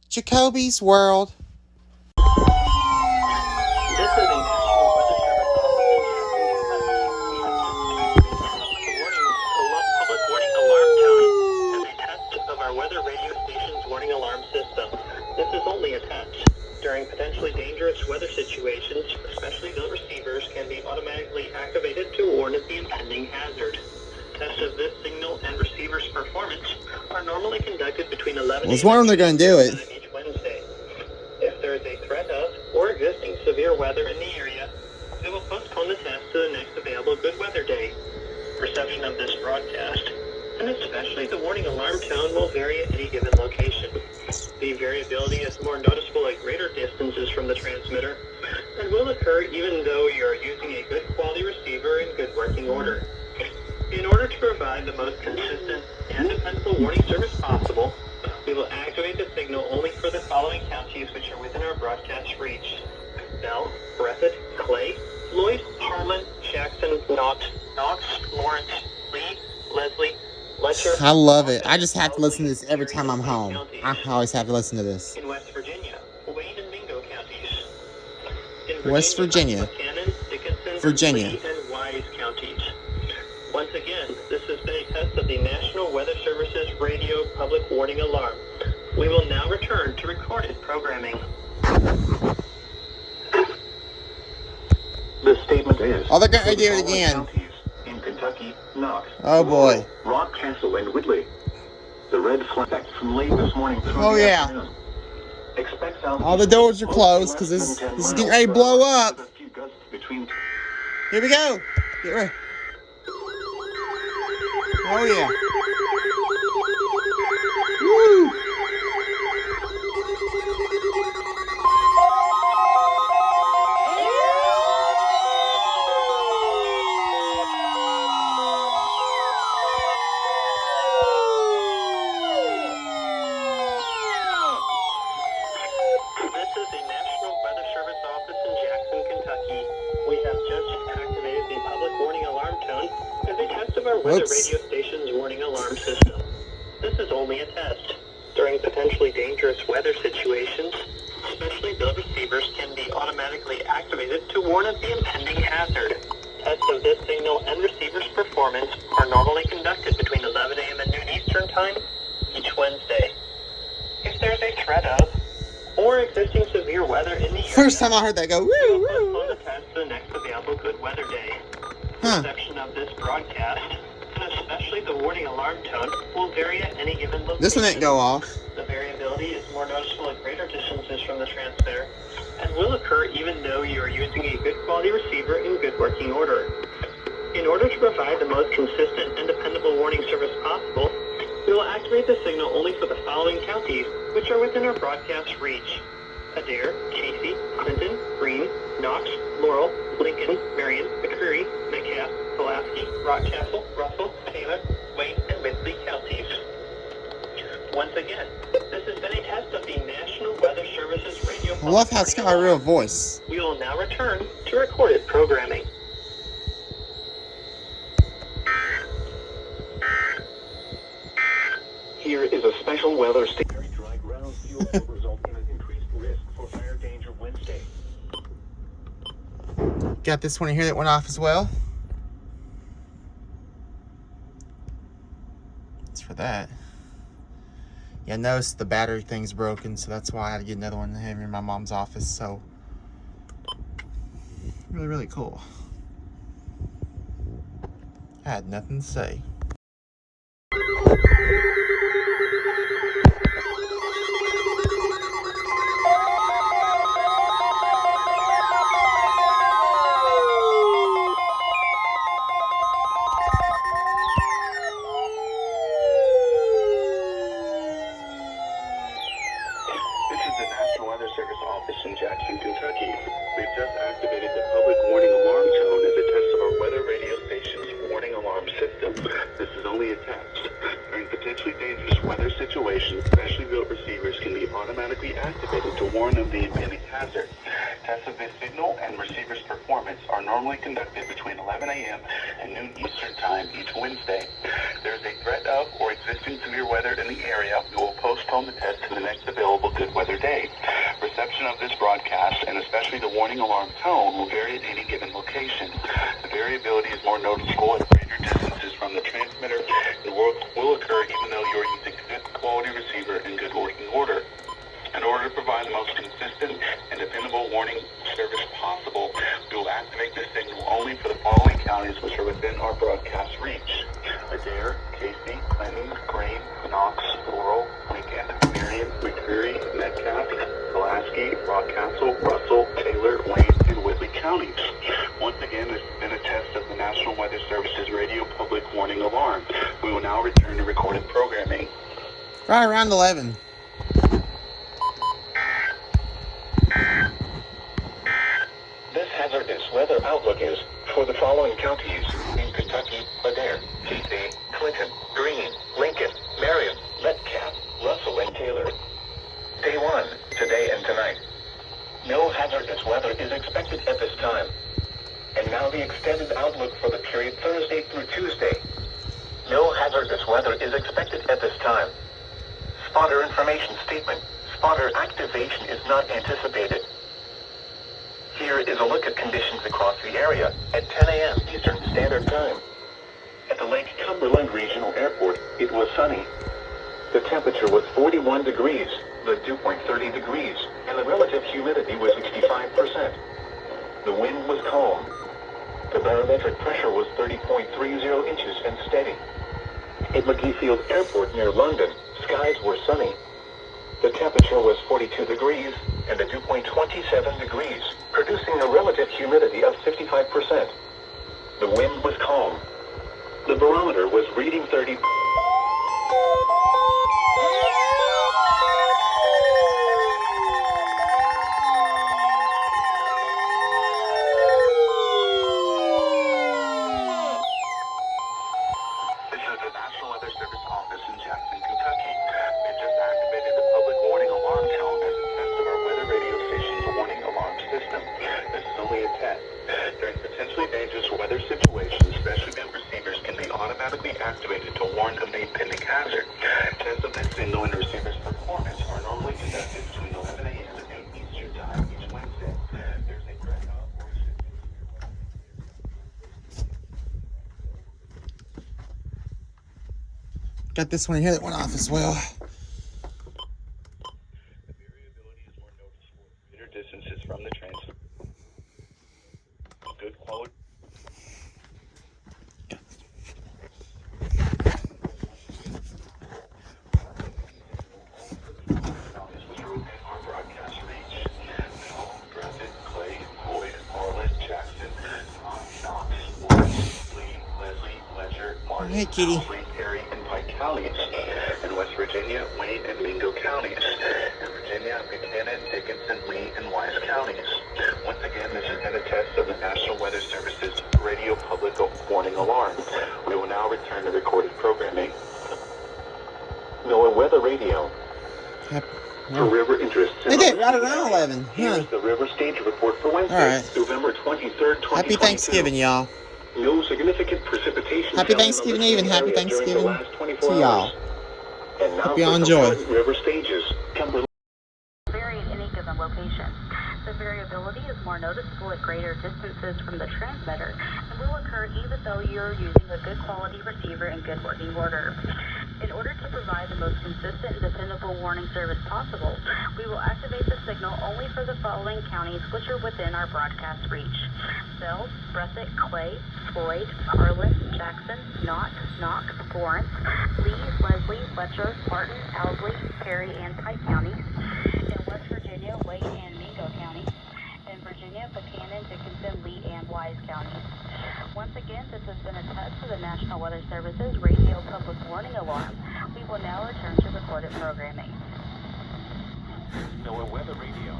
Jacoby's World. During potentially dangerous weather situations, especially the receivers can be automatically activated to warn of the impending hazard. Tests of this signal and receiver's performance are normally conducted between 11 Well, when they're going to do it each Wednesday. If there is a threat of or existing severe weather in the area, we will postpone the test to the next available good weather day. Reception of this broadcast, and especially the warning alarm tone, will vary at any given location. The variability is more noticeable at greater distances from the transmitter and will occur even though you are using a good quality receiver in good working order. In order to provide the most consistent and dependable warning service possible, we will activate the signal only for the following counties which are within our broadcast reach: Bell, Breathitt, Clay, Lloyd, Harlan, Jackson, Knox, Lawrence, Lee, Leslie, Letcher. I love it. I just have to listen to this every time I'm home. I always have to listen to this. In West Virginia, Wayne and Mingo counties. In West Virginia. Buchanan, Dickinson, Virginia. Lee, and Wise counties. Once again, this has been a test of the National Weather Service's radio public warning alarm. We will now return to recorded programming. This statement is... Oh, they're going to do it again. In Kentucky, Knox, Oh, boy. Rock Castle, and Whitley. The red flag from late this morning through Oh, the yeah. afternoon. Expect all the doors are closed because this is getting ready to blow up. Here we go. Get ready. Oh, yeah. Woo! Weather radio station's warning alarm system. This is only a test. During potentially dangerous weather situations, especially the receivers can be automatically activated to warn of the impending hazard. Tests of this signal and receiver's performance are normally conducted between 11 a.m. and noon Eastern Time each Wednesday. If there's a threat of or existing severe weather in the area, first time I heard that go, woo, we will woo, postpone the test to the next available good weather day. Reception of this broadcast, and especially the warning alarm tone, will vary at any given location. This one didn't go off. The variability is more noticeable at greater distances from the transmitter and will occur even though you are using a good quality receiver in good working order. In order to provide the most consistent and dependable warning service possible, we will activate the signal only for the following counties, which are within our broadcast reach: Adair, Casey, Clinton, Greene, Knox, Laurel, Lincoln, Marion, McCreary, Metcalf, Pulaski, Rockcastle, Russell, Taylor, Wayne, and Whitley counties. Once again, this has been a test of the National Weather Service's radio. I love how it's got a real voice. We will now return to recorded programming. Here is a special weather station. Very dry ground fuel will result in an increased risk for fire danger Wednesday. Got this one here that went off as well. It's for that. Yeah, notice the battery thing's broken, so that's why I had to get another one to have in my mom's office. So really, really cool. I had nothing to say. This is the National Weather Service office in Jackson, Kentucky. We've just activated the public warning alarm tone as a test of our weather radio station's warning alarm system. This is only a test. During potentially dangerous weather situations, specially built receivers can be automatically activated to warn of the impending hazard. Tests of this signal and receiver's performance are normally conducted between 11 a.m. and noon Eastern Time each Wednesday. If there is a threat of or existing severe weather in the area, we will postpone the test to the next available good weather day. Reception of this broadcast, and especially the warning alarm tone, will vary at any given location. The variability is more noticeable at greater distances from the transmitter and will occur even though you are using a good quality receiver in good working order. In order to provide the most consistent and dependable warning service possible, we will activate this signal only for the following counties which are within our broadcast reach: Adair, Casey, Clinton, Greene, Knox, Laurel, Lincoln, Marion, McCreary, Metcalfe, Pulaski, Rockcastle, Russell, Taylor, Wayne, and Whitley counties. Once again, this has been a test of the National Weather Service's radio public warning alarm. We will now return to recorded programming. Right around 11. This hazardous weather outlook is for the following counties in Kentucky: Adair, Casey, Clinton, Greene, Lincoln, Marion, Metcalfe, Russell, and Taylor. Day 1, today and tonight. No hazardous weather is expected at this time. And now the extended outlook for the period Thursday through Tuesday. No hazardous weather is expected at this time. Spotter information statement. Spotter activation is not anticipated. Here is a look at conditions across the area at 10 a.m. Eastern Standard Time. At the Lake Cumberland Regional Airport, it was sunny. The temperature was 41 degrees, the dew point 30 degrees, and the relative humidity was 65%. The wind was calm. The barometric pressure was 30.30 inches and steady. At McGeefield Airport near London, skies were sunny. The temperature was 42 degrees and the dew point 27 degrees, producing a relative humidity of 55%. The wind was calm. The barometer was reading 30. This is the National Weather Service office in Jackson, Kentucky. We've just activated the public warning alarm tone as a test of our weather radio station's warning alarm system. This is only a test. During potentially dangerous weather situations, specially built receivers can be automatically activated to warn of the impending hazard. Tests of this signal and receiver's performance are normally conducted between 11 a.m. and noon Eastern Time each Wednesday. There's a threat of or Got this one here that went off as well. the variability is more noticeable at greater distances from the transmitter. Good quality. Our broadcast reach. Bell, Breathitt, Clay, Boyd, Arlen, Jackson, Knox, Lee, Leslie, Ledger, Martin, Hey, kitty. Mosley, Perry, and Pike counties. In West Virginia, Wayne and Mingo counties. In Virginia, Buchanan, Dickinson, Lee, and Wise counties. Once again, this has been a test of the National Weather Service's radio public warning alarm. We will now return to recorded programming. NOAA Weather Radio. Yep. For river interests. They did right around 11. Here Huh. is the river stage report for Wednesday, All right. November 23rd, 2022. Happy Thanksgiving, y'all. No significant precipitation. Happy fell in the Thanksgiving listening Eve and happy area during the Thanksgiving last 24 to y'all. hours. And now Hope y'all for some enjoy. current river stages. Cumberland. Vary at any given location. The variability is more noticeable at greater distances from the transmitter and will occur even though you're using a good quality receiver in good working order. In order to provide the most consistent and dependable warning service possible, we will activate the signal only for the following counties which are within our broadcast reach: Bell, Breathitt, Clay, Floyd, Harlan, Jackson, Knott, Knox, Florence, Lee, Leslie, Letcher, Martin, Owsley, Perry, and Pike counties. In West Virginia, Wayne and Mingo counties. In Virginia, Buchanan, Dickinson, Lee, and Wise counties. Once again, this has been a test for the National Weather Service's radio public warning alarm. We will now return to recorded programming. NOAA Weather Radio.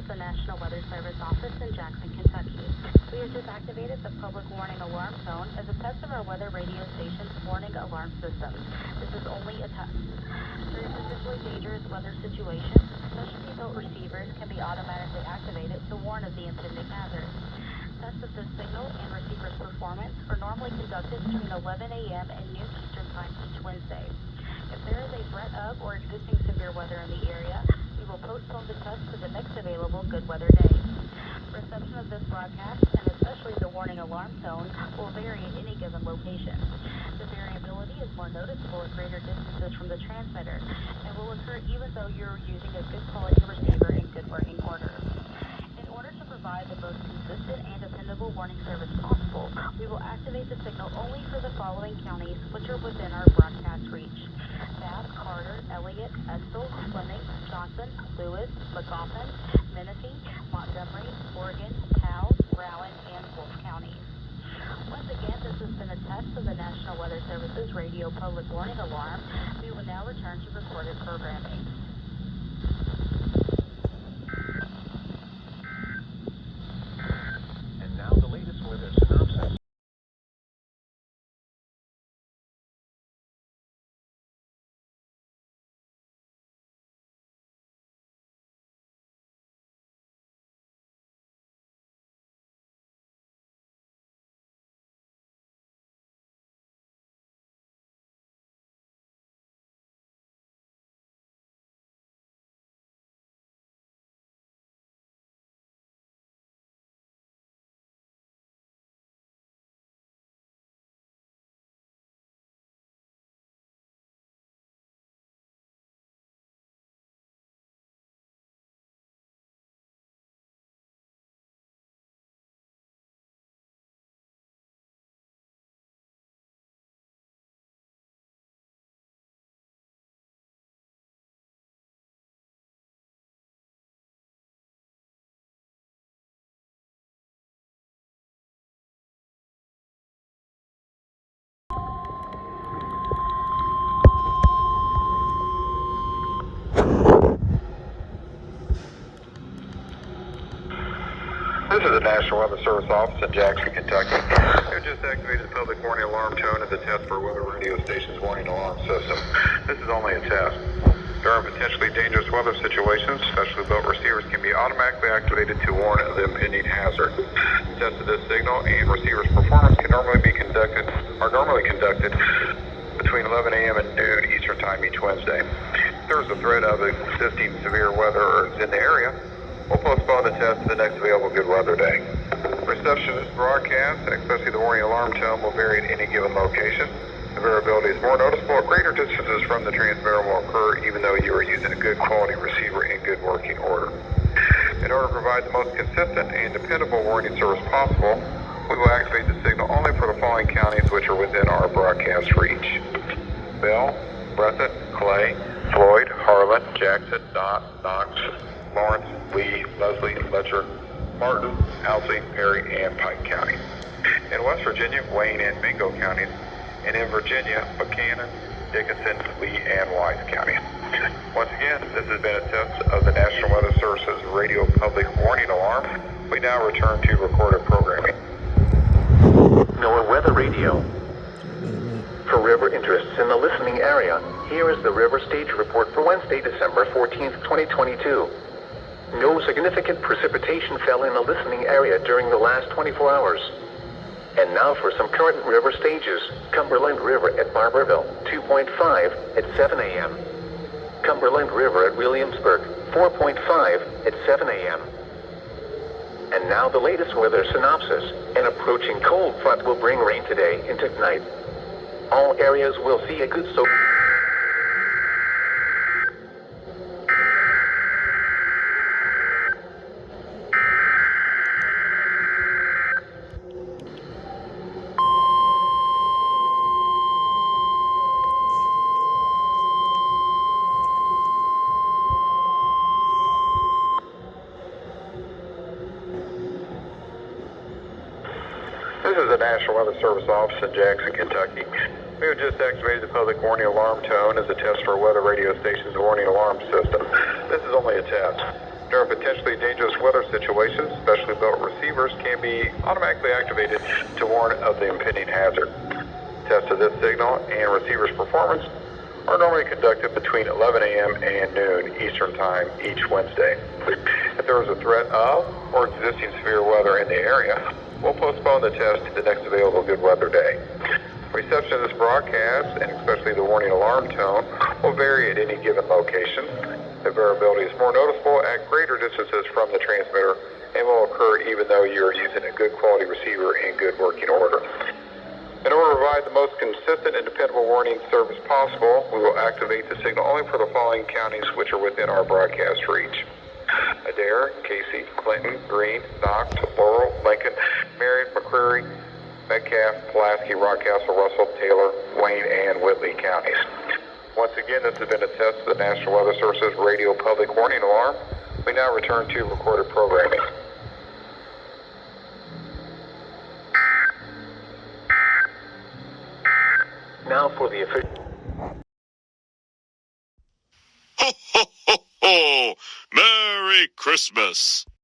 The National Weather Service office in Jackson, Kentucky. We have just activated the public warning alarm tone as a test of our weather radio station's warning alarm system. This is only a test. During potentially dangerous weather situations, specialty built receivers can be automatically activated to warn of the impending hazard. Tests of this signal and receiver's performance are normally conducted between 11 a.m. and noon Eastern Time each Wednesday. If there is a threat of or existing severe weather in the area, we will postpone the test to the next available good weather day. Reception of this broadcast, and especially the warning alarm tone, will vary at any given location. The variability is more noticeable at greater distances from the transmitter and will occur even though you're using a good quality receiver in good working order. In order to provide the most consistent and dependable warning service possible, we will activate the signal only for the following counties which are within our broadcast reach: Bath, Carter, Elliott, Estill, Fleming, Johnson, Lewis, Magoffin, Menifee, Montgomery, Oregon, Howe, Rowan, and Wolfe counties. Once again, this has been a test of the National Weather Service's radio public warning alarm. We will now return to recorded programming. And now the latest weather synopsis. This is the National Weather Service office in Jackson, Kentucky. We just activated the public warning alarm tone as a test for weather radio station's warning alarm system. This is only a test. During potentially dangerous weather situations, specially built receivers can be automatically activated to warn of the impending hazard. Tests of this signal and receiver's performance are normally conducted between 11 a.m. and noon Eastern Time each Wednesday. If there is a threat of existing severe weather in the area, we'll postpone the test to the next available good weather day. Reception of this broadcast, and especially the warning alarm tone, will vary at any given location. The variability is more noticeable at greater distances from the transmitter and will occur even though you are using a good quality receiver in good working order. In order to provide the most consistent and dependable warning service possible, we will activate the signal only for the following counties which are within our broadcast reach: Bell, Breathitt, Clay, Floyd, Harlan, Jackson, Knott, Knox, Lawrence, Lee, Leslie, Letcher, Martin, Owsley, Perry, and Pike counties. In West Virginia, Wayne and Mingo counties. And in Virginia, Buchanan, Dickinson, Lee, and Wise counties. Once again, this has been a test of the National Weather Service's radio public warning alarm. We now return to recorded programming. NOAA Weather Radio. For river interests in the listening area, here is the river stage report for Wednesday, December 14th, 2022. No significant precipitation fell in the listening area during the last 24 hours. And now for some current river stages. Cumberland River at Barberville, 2.5 at 7 a.m. Cumberland River at Williamsburg, 4.5 at 7 a.m. And now the latest weather synopsis. An approaching cold front will bring rain today into tonight. All areas will see a good soak. This is the National Weather Service office in Jackson, Kentucky. We have just activated the public warning alarm tone as a test for our weather radio station's warning alarm system. This is only a test. During potentially dangerous weather situations, specially built receivers can be automatically activated to warn of the impending hazard. Tests of this signal and receiver's performance are normally conducted between 11 a.m. and noon Eastern Time each Wednesday. If there is a threat of or existing severe weather in the area, we'll postpone the test to the next available good weather day. Reception of this broadcast, and especially the warning alarm tone, will vary at any given location. The variability is more noticeable at greater distances from the transmitter and will occur even though you are using a good quality receiver in good working order. In order to provide the most consistent and dependable warning service possible, we will activate the signal only for the following counties which are within our broadcast reach: Adair, Casey, Clinton, Greene, Knox, Laurel, Lincoln, Marion, McCreary, Metcalf, Pulaski, Rockcastle, Russell, Taylor, Wayne, and Whitley counties. Once again, this has been a test of the National Weather Service's radio public warning alarm. We now return to recorded programming. Now for the official... Ho, ho, ho, ho! Merry Christmas!